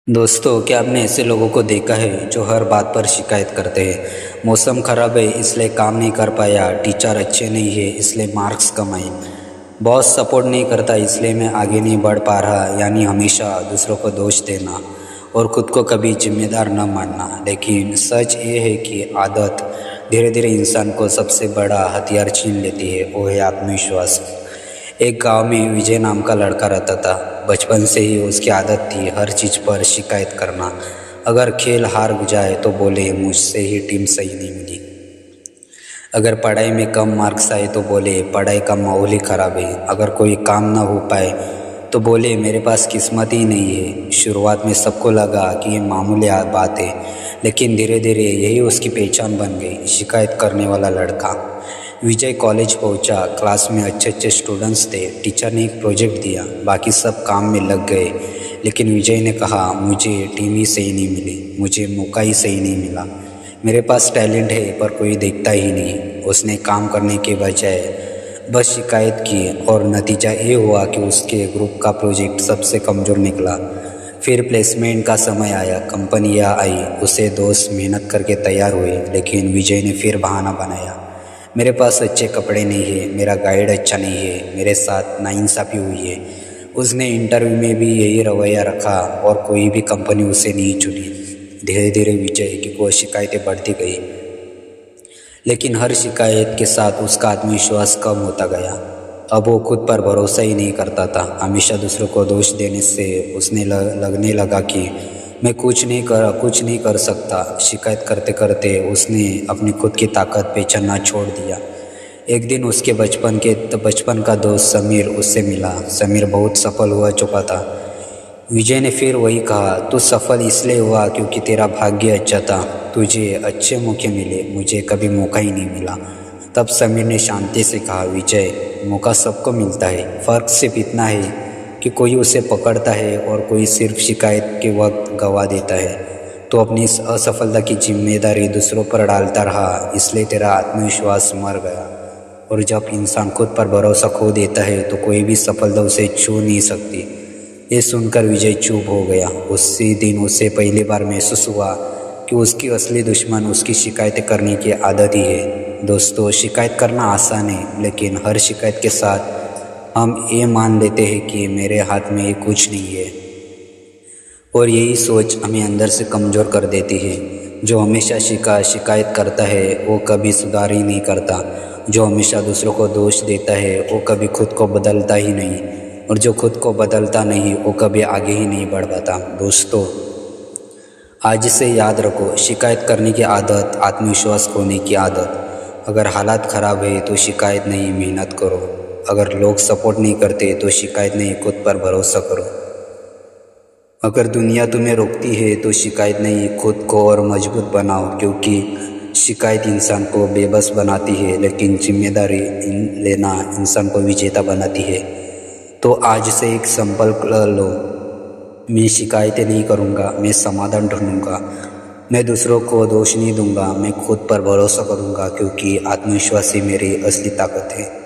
दोस्तों, क्या आपने ऐसे लोगों को देखा है जो हर बात पर शिकायत करते हैं? मौसम खराब है इसलिए काम नहीं कर पाया, टीचर अच्छे नहीं है इसलिए मार्क्स कम आए, बॉस सपोर्ट नहीं करता इसलिए मैं आगे नहीं बढ़ पा रहा। यानी हमेशा दूसरों को दोष देना और खुद को कभी जिम्मेदार न मानना। लेकिन सच ये है कि आदत धीरे धीरे इंसान को सबसे बड़ा हथियार छीन लेती है, वो है आत्मविश्वास। एक गांव में विजय नाम का लड़का रहता था। बचपन से ही उसकी आदत थी हर चीज़ पर शिकायत करना। अगर खेल हार जाए तो बोले मुझसे ही टीम सही नहीं मिली। अगर पढ़ाई में कम मार्क्स आए तो बोले पढ़ाई का माहौल ही ख़राब है। अगर कोई काम ना हो पाए तो बोले मेरे पास किस्मत ही नहीं है। शुरुआत में सबको लगा कि ये मामूली बात है, लेकिन धीरे धीरे यही उसकी पहचान बन गई, शिकायत करने वाला लड़का। विजय कॉलेज पहुंचा। क्लास में अच्छे अच्छे स्टूडेंट्स थे। टीचर ने एक प्रोजेक्ट दिया, बाकी सब काम में लग गए। लेकिन विजय ने कहा मुझे टीम ही सही नहीं मिली, मुझे मौका ही सही नहीं मिला। मेरे पास टैलेंट है पर कोई देखता ही नहीं। उसने काम करने के बजाय बस शिकायत की और नतीजा ये हुआ कि उसके ग्रुप का प्रोजेक्ट सबसे कमज़ोर निकला। फिर प्लेसमेंट का समय आया, कंपनियाँ आई, उसे दोस्त मेहनत करके तैयार हुए। लेकिन विजय ने फिर बहाना बनाया, मेरे पास अच्छे कपड़े नहीं है, मेरा गाइड अच्छा नहीं है, मेरे साथ नाइंसाफ़ी हुई है। उसने इंटरव्यू में भी यही रवैया रखा और कोई भी कंपनी उसे नहीं चुनी। धीरे धीरे विजय की वो शिकायतें बढ़ती गई, लेकिन हर शिकायत के साथ उसका आत्मविश्वास कम होता गया। अब वो खुद पर भरोसा ही नहीं करता था। हमेशा दूसरों को दोष देने से उसने लगने लगा कि मैं कुछ नहीं कर सकता। शिकायत करते करते उसने अपनी खुद की ताकत पहचानना छोड़ दिया। एक दिन उसके बचपन का दोस्त समीर उससे मिला। समीर बहुत सफल हुआ चुका था। विजय ने फिर वही कहा, तू सफल इसलिए हुआ क्योंकि तेरा भाग्य अच्छा था, तुझे अच्छे मौके मिले, मुझे कभी मौका ही नहीं मिला। तब समीर ने शांति से कहा, विजय, मौका सबको मिलता है, फ़र्क सिर्फ इतना है कि कोई उसे पकड़ता है और कोई सिर्फ शिकायत के वक्त गवा देता है। तो अपनी इस असफलता की जिम्मेदारी दूसरों पर डालता रहा, इसलिए तेरा आत्मविश्वास मर गया। और जब इंसान खुद पर भरोसा खो देता है तो कोई भी सफलता उसे छू नहीं सकती। ये सुनकर विजय चुप हो गया। उसी दिन उसे पहली बार महसूस हुआ कि उसकी असली दुश्मन उसकी शिकायतें करने की आदत ही है। दोस्तों, शिकायत करना आसान है, लेकिन हर शिकायत के साथ हम ये मान लेते हैं कि मेरे हाथ में ये कुछ नहीं है, और यही सोच हमें अंदर से कमज़ोर कर देती है। जो हमेशा शिकायत करता है वो कभी सुधार ही नहीं करता। जो हमेशा दूसरों को दोष देता है वो कभी खुद को बदलता ही नहीं, और जो खुद को बदलता नहीं वो कभी आगे ही नहीं बढ़ पाता। दोस्तों, आज से याद रखो, शिकायत करने की आदत आत्मविश्वास खोने की आदत। अगर हालात ख़राब है तो शिकायत नहीं, मेहनत करो। अगर लोग सपोर्ट नहीं करते तो शिकायत नहीं, खुद पर भरोसा करो। अगर दुनिया तुम्हें रोकती है तो शिकायत नहीं, खुद को और मजबूत बनाओ। क्योंकि शिकायत इंसान को बेबस बनाती है, लेकिन जिम्मेदारी लेना इंसान को विजेता बनाती है। तो आज से एक संकल्प लो, मैं शिकायतें नहीं करूँगा, मैं समाधान ढूंढूंगा, मैं दूसरों को दोष नहीं दूंगा, मैं खुद पर भरोसा करूँगा, क्योंकि आत्मविश्वास ही मेरी असली ताकत है।